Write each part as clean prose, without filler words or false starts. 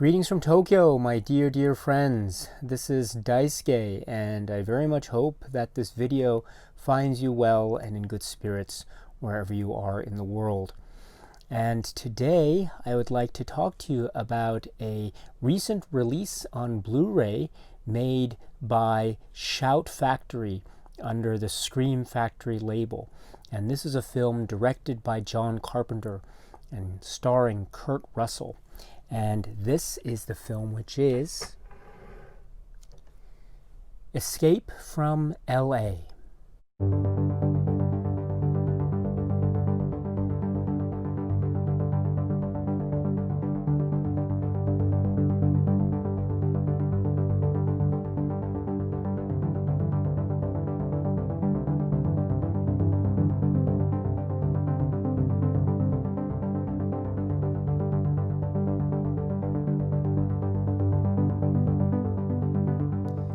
Greetings from Tokyo, my dear friends. This is Daisuke, and I very much hope that this video finds you well and in good spirits wherever you are in the world. And today I would like to talk to you about a recent release on Blu-ray made by Shout Factory under the Scream Factory label. And this is a film directed by John Carpenter and starring Kurt Russell. And this is the film, which is Escape from L.A.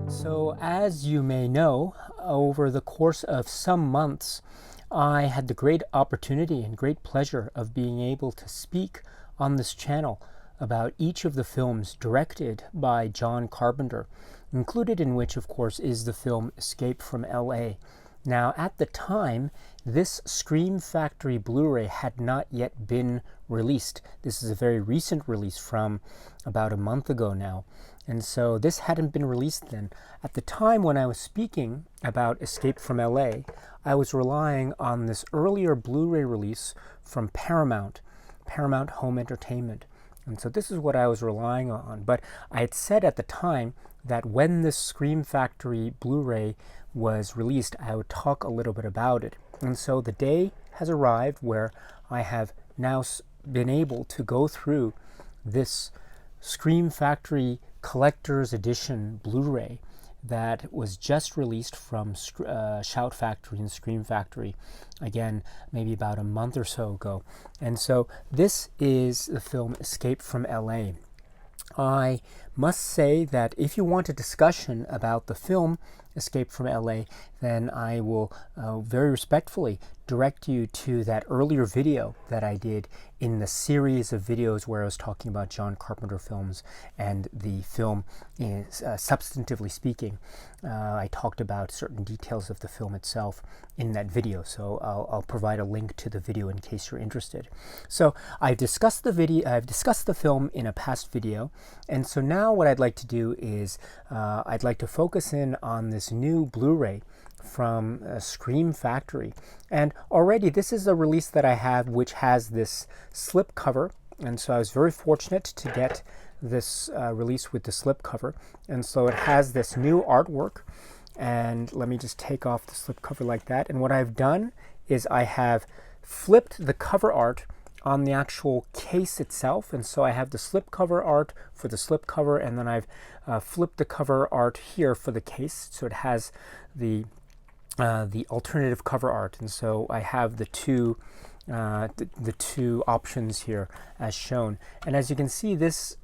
So as you may know, over the course of some months, I had the great opportunity and great pleasure of being able to speak on this channel about each of the films directed by John Carpenter, included in which, of course, is the film Escape from L.A. Now, at the time, this Scream Factory Blu-ray had not yet been released. This is a very recent release from about a month ago now. And so this hadn't been released then. At the time when I was speaking about Escape from L.A., I was relying on this earlier Blu-ray release from Paramount Home Entertainment. And so this is what I was relying on. But I had said at the time that when this Scream Factory Blu-ray was released, I would talk a little bit about it. And so the day has arrived where I have now been able to go through this Scream Factory Collector's Edition Blu-ray that was just released from Shout Factory and Scream Factory, again, maybe about a month or so ago. And so this is the film Escape from L.A. I must say that if you want a discussion about the film Escape from L.A., then I will very respectfully direct you to that earlier video that I did in the series of videos where I was talking about John Carpenter films and the film is substantively speaking. I talked about certain details of the film itself in that video, so I'll provide a link to the video in case you're interested. So I've discussed the film in a past video, and so now what I'd like to do is I'd like to focus in on this new Blu-ray from Scream Factory. And already this is a release that I have which has this slip cover, and so I was very fortunate to get this release with the slip cover. And so it has this new artwork, and let me just take off the slip cover like that. And what I've done is I have flipped the cover art on the actual case itself, and so I have the slip cover art for the slip cover, and then I've flipped the cover art here for the case, so it has the alternative cover art. And so I have the two options here as shown. And as you can see, this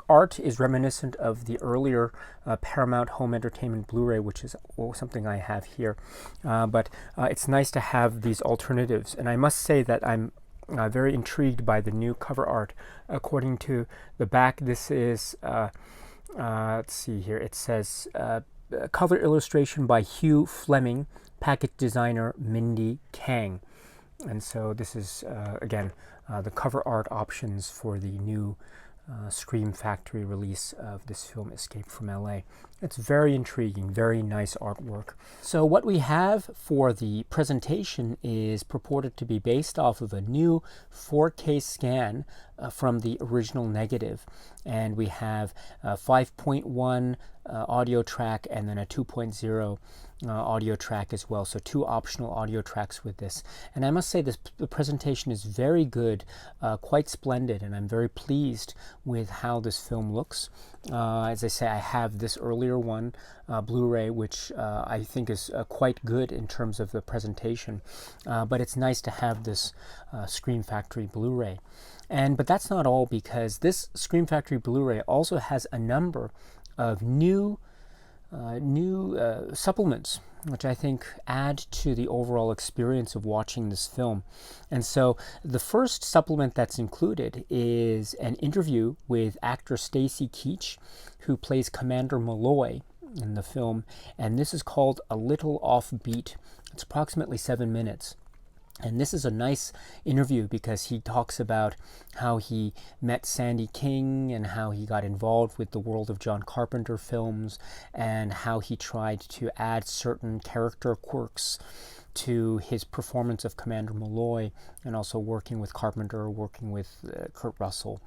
art is reminiscent of the earlier Paramount Home Entertainment Blu-ray, which is something I have here. But it's nice to have these alternatives. And I must say that I'm very intrigued by the new cover art. According to the back, this is, let's see here, it says, cover illustration by Hugh Fleming, package designer Mindy Kang. And so this is, again, the cover art options for the new Scream Factory release of this film, Escape from L.A. It's very intriguing, very nice artwork. So what we have for the presentation is purported to be based off of a new 4K scan from the original negative. And we have 5.1 audio track and then a 2.0 audio track as well. So two optional audio tracks with this. And I must say the presentation is very good, quite splendid, and I'm very pleased with how this film looks. As I say, I have this earlier one, Blu-ray, which I think is quite good in terms of the presentation. But it's nice to have this Scream Factory Blu-ray. But that's not all, because this Scream Factory Blu-ray also has a number of new supplements, which I think add to the overall experience of watching this film. And so the first supplement that's included is an interview with actor Stacy Keach, who plays Commander Malloy in the film, and this is called A Little Offbeat. It's approximately 7 minutes. And this is a nice interview because he talks about how he met Sandy King and how he got involved with the world of John Carpenter films and how he tried to add certain character quirks to his performance of Commander Malloy, and also working with Carpenter, working with Kurt Russell,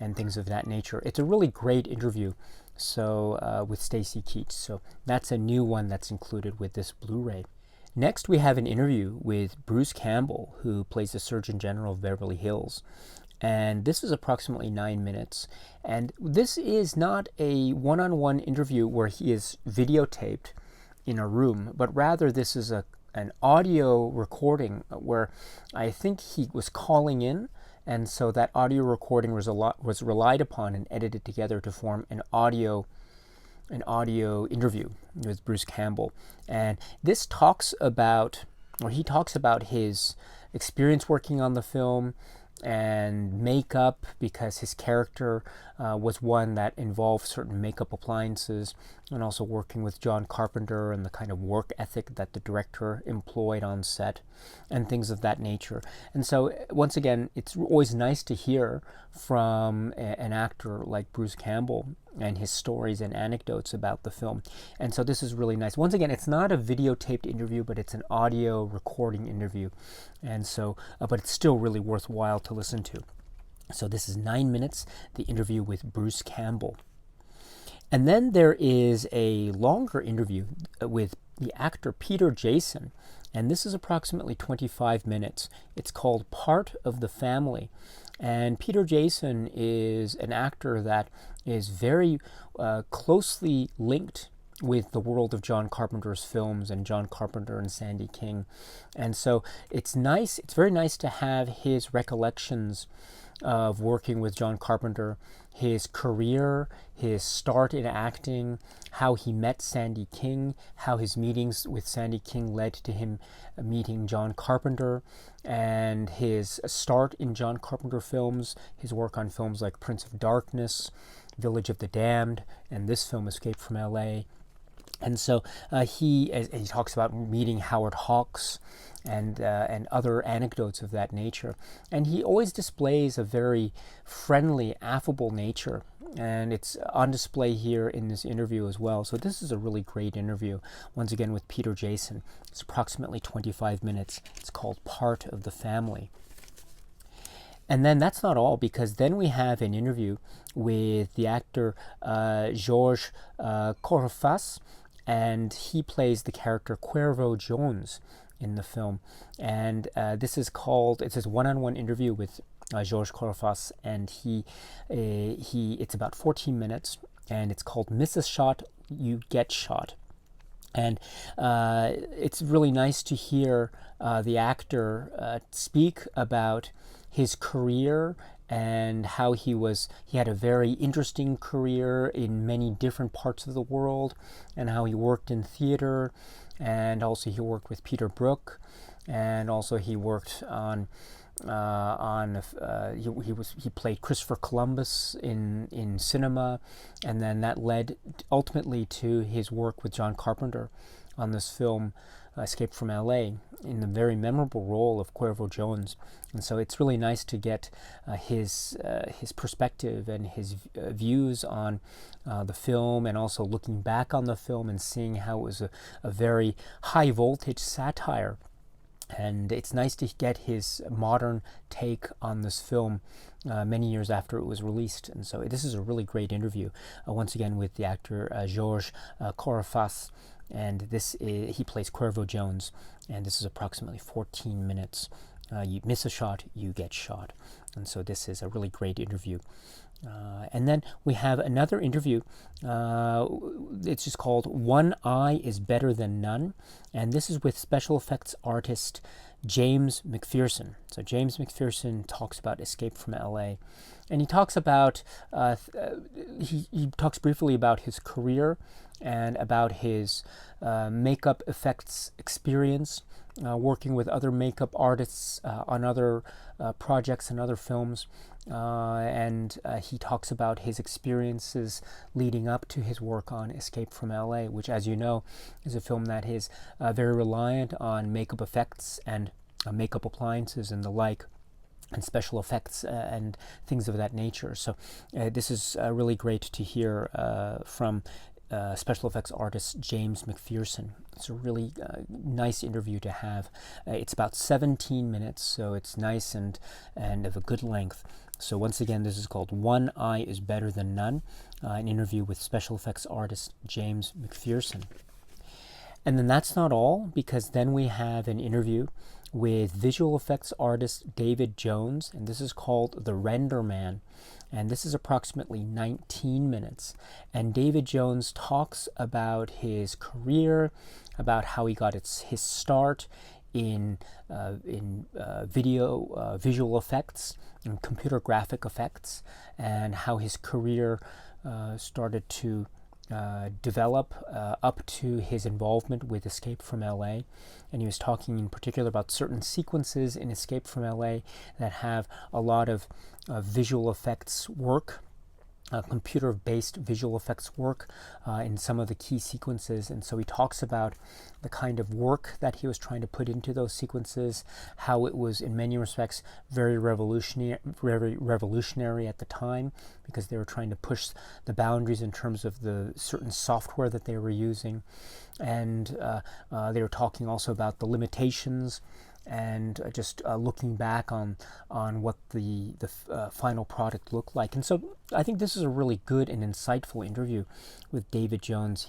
and things of that nature. It's a really great interview with Stacy Keach. So that's a new one that's included with this Blu-ray. Next, we have an interview with Bruce Campbell, who plays the Surgeon General of Beverly Hills. And this is approximately 9 minutes. And this is not a one-on-one interview where he is videotaped in a room, but rather this is an audio recording where I think he was calling in, and so that audio recording was relied upon and edited together to form an audio interview with Bruce Campbell. And this he talks about his experience working on the film and makeup, because his character was one that involved certain makeup appliances, and also working with John Carpenter and the kind of work ethic that the director employed on set and things of that nature. And so once again, it's always nice to hear from an actor like Bruce Campbell and his stories and anecdotes about the film. And so this is really nice. Once again, it's not a videotaped interview, but it's an audio recording interview. And so, but it's still really worthwhile to listen to. So this is 9 minutes, the interview with Bruce Campbell. And then there is a longer interview with the actor Peter Jason. And this is approximately 25 minutes. It's called Part of the Family. And Peter Jason is an actor that is very closely linked with the world of John Carpenter's films and John Carpenter and Sandy King. And so it's very nice to have his recollections of working with John Carpenter, his career, his start in acting, how he met Sandy King, how his meetings with Sandy King led to him meeting John Carpenter, and his start in John Carpenter films, his work on films like Prince of Darkness, Village of the Damned, and this film, Escape from L.A. And so he talks about meeting Howard Hawks and other anecdotes of that nature. And he always displays a very friendly, affable nature. And it's on display here in this interview as well. So this is a really great interview, once again with Peter Jason. It's approximately 25 minutes. It's called Part of the Family. And then that's not all, because then we have an interview with the actor Georges Corraface, and he plays the character Cuervo Jones in the film. And it's his one-on-one interview with Georges Corraface, and it's about 14 minutes, and it's called Miss a Shot, You Get Shot. And it's really nice to hear the actor speak about his career and how he had a very interesting career in many different parts of the world, and how he worked in theater, and also he worked with Peter Brook, and also he worked he played Christopher Columbus in cinema, and then that led ultimately to his work with John Carpenter on this film Escape from L.A. in the very memorable role of Cuervo Jones. And so it's really nice to get his perspective and his views on the film, and also looking back on the film and seeing how it was a very high voltage satire. And it's nice to get his modern take on this film many years after it was released. And so this is a really great interview, once again with the actor Georges Corraface, and he plays Cuervo Jones, and this is approximately 14 minutes. You miss a shot, you get shot. And so this is a really great interview. And then we have another interview. It's just called One Eye is Better Than None. And this is with special effects artist James McPherson. So James McPherson talks about Escape from L.A. And he talks about, he talks briefly about his career and about his makeup effects experience, working with other makeup artists on other projects and other films. And he talks about his experiences leading up to his work on Escape from L.A., which, as you know, is a film that is very reliant on makeup effects and makeup appliances and the like, and special effects and things of that nature. So this is really great to hear from special effects artist James McPherson. It's a really nice interview to have. It's about 17 minutes, so it's nice and of a good length. So once again, this is called One Eye is Better Than None, an interview with special effects artist James McPherson. And then that's not all, because then we have an interview with visual effects artist David Jones, and this is called The Render Man. And this is approximately 19 minutes. And David Jones talks about his career, about how he got his start in visual effects and computer graphic effects, and how his career started to develop up to his involvement with Escape from L.A. And he was talking in particular about certain sequences in Escape from L.A. that have a lot of visual effects work, computer-based visual effects work in some of the key sequences. And so he talks about the kind of work that he was trying to put into those sequences, how it was in many respects very revolutionary at the time, because they were trying to push the boundaries in terms of the certain software that they were using. And they were talking also about the limitations, and just looking back on what the final product looked like. And so I think this is a really good and insightful interview with David Jones.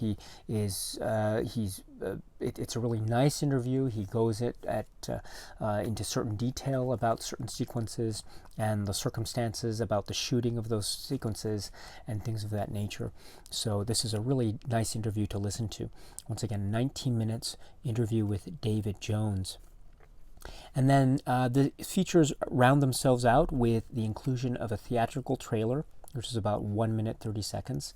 It's a really nice interview. He goes into certain detail about certain sequences and the circumstances about the shooting of those sequences and things of that nature. So this is a really nice interview to listen to. Once again, 19 minutes interview with David Jones. And then the features round themselves out with the inclusion of a theatrical trailer, which is about 1 minute 30 seconds.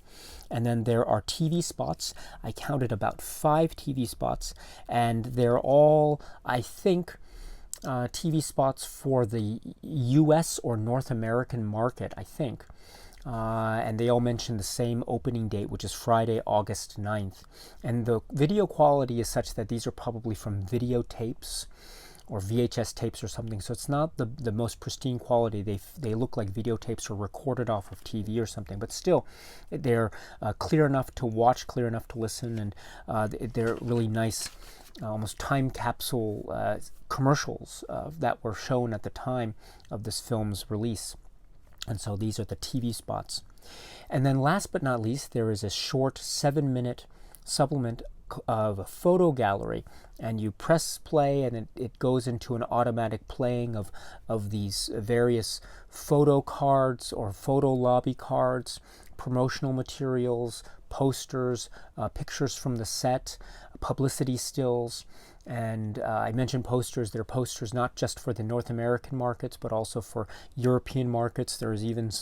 And then there are TV spots. I counted about 5 TV spots, and they're all, I think, TV spots for the US or North American market, I think. And they all mention the same opening date, which is Friday, August 9th. And the video quality is such that these are probably from videotapes or VHS tapes or something, so it's not the most pristine quality. They look like videotapes or recorded off of TV or something, but still, they're clear enough to watch, clear enough to listen, and they're really nice, almost time capsule commercials that were shown at the time of this film's release. And so these are the TV spots. And then last but not least, there is a short 7-minute supplement of a photo gallery, and you press play and it goes into an automatic playing of these various photo cards or photo lobby cards, promotional materials, posters, pictures from the set, publicity stills. And I mentioned posters. They're posters not just for the North American markets, but also for European markets. There's even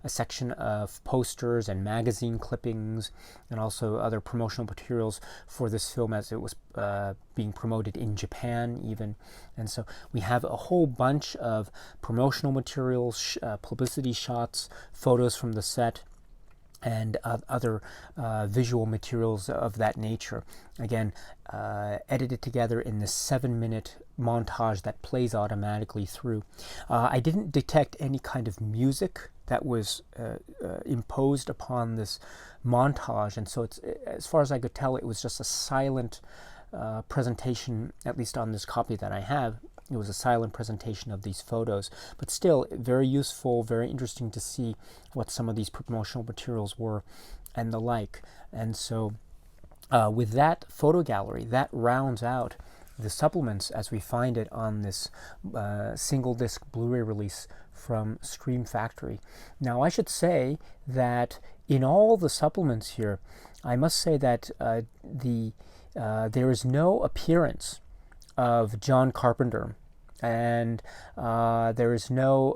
a section of posters and magazine clippings, and also other promotional materials for this film as it was being promoted in Japan even. And so we have a whole bunch of promotional materials, publicity shots, photos from the set, and other visual materials of that nature. Again, edited together in this 7-minute montage that plays automatically through. I didn't detect any kind of music that was imposed upon this montage, and so it's, as far as I could tell, it was just a silent presentation, at least on this copy that I have. It was a silent presentation of these photos, but still very useful, very interesting to see what some of these promotional materials were and the like. And so with that photo gallery, that rounds out the supplements as we find it on this single disc Blu-ray release from Scream Factory. Now, I should say that in all the supplements here, I must say that there is no appearance of John Carpenter, and there's no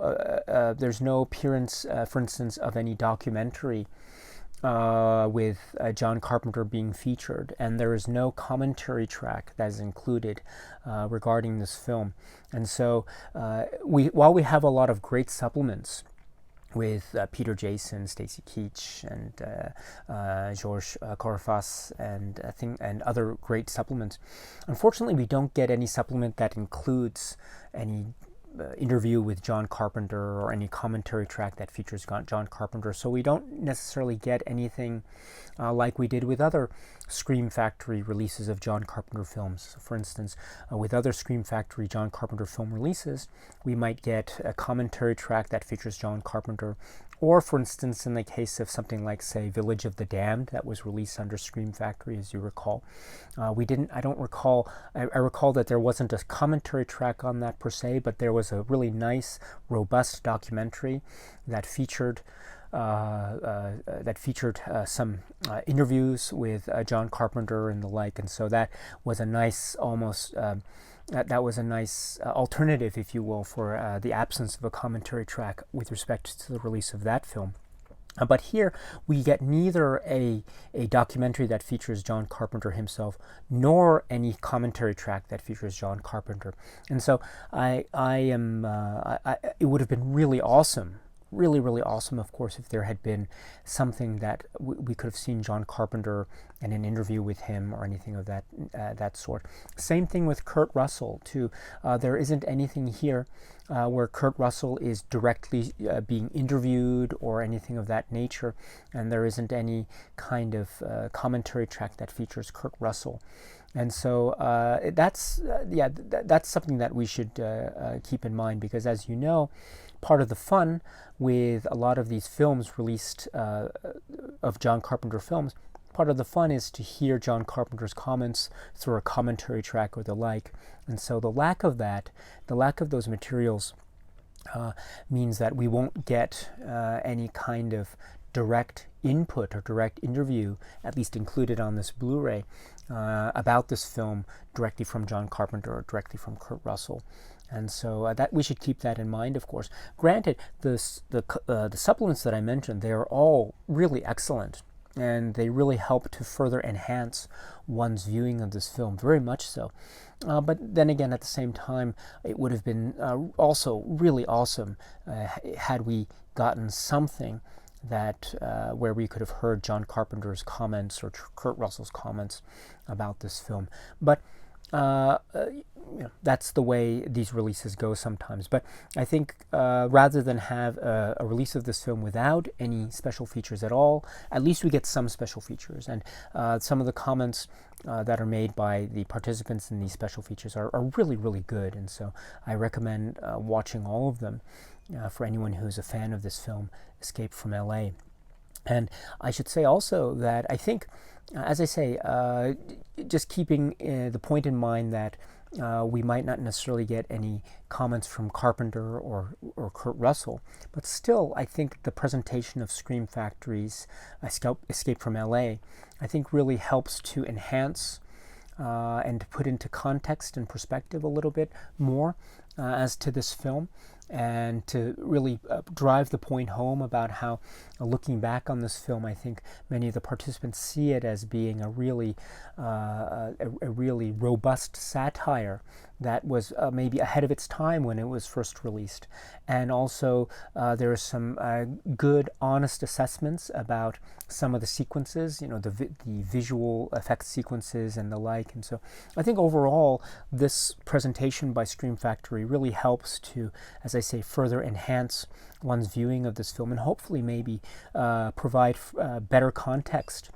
appearance, for instance, of any documentary with John Carpenter being featured, and there is no commentary track that is included regarding this film. And so, while we have a lot of great supplements with Peter Jason, Stacy Keach, and Georges Corraface, and other great supplements, unfortunately, we don't get any supplement that includes any interview with John Carpenter or any commentary track that features John Carpenter. So we don't necessarily get anything like we did with other Scream Factory releases of John Carpenter films. So for instance, with other Scream Factory John Carpenter film releases, we might get a commentary track that features John Carpenter, or for instance, in the case of something like, say, Village of the Damned, that was released under Scream Factory, as you recall. I recall that there wasn't a commentary track on that per se, but there was a really nice, robust documentary that featured some interviews with John Carpenter and the like, and so that was a nice, that was a nice alternative, if you will, for the absence of a commentary track with respect to the release of that film. But here we get neither a documentary that features John Carpenter himself, nor any commentary track that features John Carpenter. And so it would have been really awesome, really awesome, of course, if there had been something that we could have seen John Carpenter in an interview with him or anything of that sort. Same thing with Kurt Russell too. There isn't anything here where Kurt Russell is directly being interviewed or anything of that nature, and there isn't any kind of commentary track that features Kurt Russell. And so that's something that we should keep in mind, because, as you know, part of the fun with a lot of these films released of John Carpenter films, part of the fun is to hear John Carpenter's comments through a commentary track or the like. And so the lack of those materials means that we won't get any kind of direct input or direct interview, at least included on this Blu-ray, about this film directly from John Carpenter or directly from Kurt Russell. And so that we should keep that in mind, of course. Granted, the supplements that I mentioned, they are all really excellent, and they really help to further enhance one's viewing of this film, very much so. But then again, at the same time, it would have been also really awesome had we gotten something that where we could have heard John Carpenter's comments or Kurt Russell's comments about this film. But that's the way these releases go sometimes. But I think rather than have a release of this film without any special features at all, at least we get some special features. And some of the comments that are made by the participants in these special features are really good. And so I recommend watching all of them for anyone who's a fan of this film, ESCAPE from L.A. And I should say also that I think, as I say, just keeping the point in mind that we might not necessarily get any comments from Carpenter or Kurt Russell, but still I think the presentation of Scream Factory's ESCAPE from L.A. I think really helps to enhance and to put into context and perspective a little bit more as to this film, and to really drive the point home about how, looking back on this film, I think many of the participants see it as being a really robust satire that was maybe ahead of its time when it was first released. And also there are some good, honest assessments about some of the sequences, the visual effects sequences and the like. And so I think overall this presentation by Scream Factory really helps to, as I say, further enhance one's viewing of this film, and hopefully maybe provide better context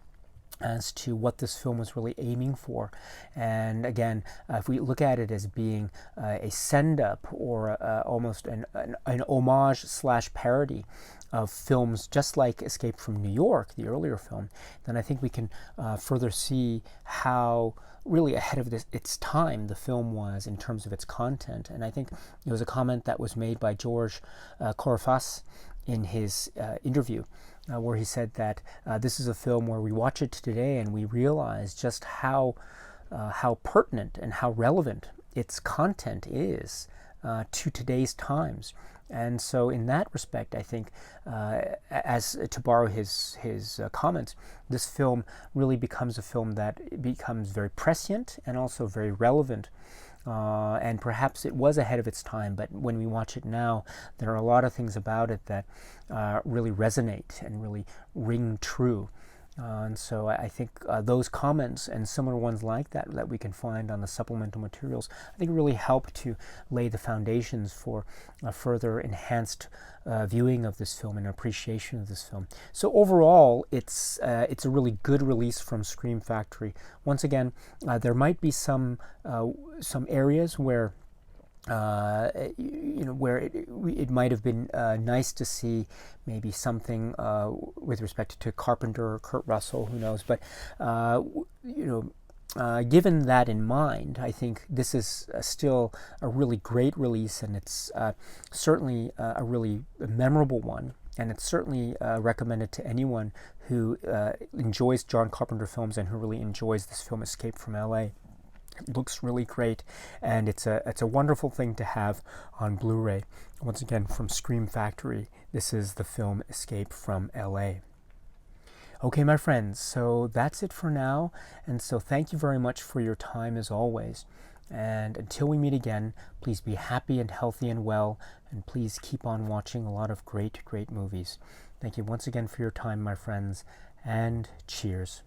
as to what this film was really aiming for. And again, if we look at it as being a send-up or almost an homage / parody of films just like Escape from New York, the earlier film, then I think we can further see how really ahead of its time the film was in terms of its content. And I think it was a comment that was made by Georges Corraface in his interview, where he said that this is a film where we watch it today and we realize just how pertinent and how relevant its content is to today's times. And so in that respect, I think, as to borrow his comments, this film really becomes a film that becomes very prescient and also very relevant. And perhaps it was ahead of its time, but when we watch it now, there are a lot of things about it that really resonate and really ring true. And so I think those comments and similar ones like that we can find on the supplemental materials, I think really help to lay the foundations for a further enhanced viewing of this film and appreciation of this film. So overall, it's a really good release from Scream Factory. Once again, there might be some areas where where it might have been nice to see maybe something with respect to Carpenter or Kurt Russell, who knows. But given that in mind, I think this is still a really great release, and it's certainly a really memorable one. And it's certainly recommended to anyone who enjoys John Carpenter films and who really enjoys this film, Escape from L.A. It looks really great, and it's a wonderful thing to have on Blu-ray. Once again, from Scream Factory, this is the film Escape from L.A. Okay, my friends, so that's it for now, and so thank you very much for your time as always. And until we meet again, please be happy and healthy and well, and please keep on watching a lot of great, great movies. Thank you once again for your time, my friends, and cheers.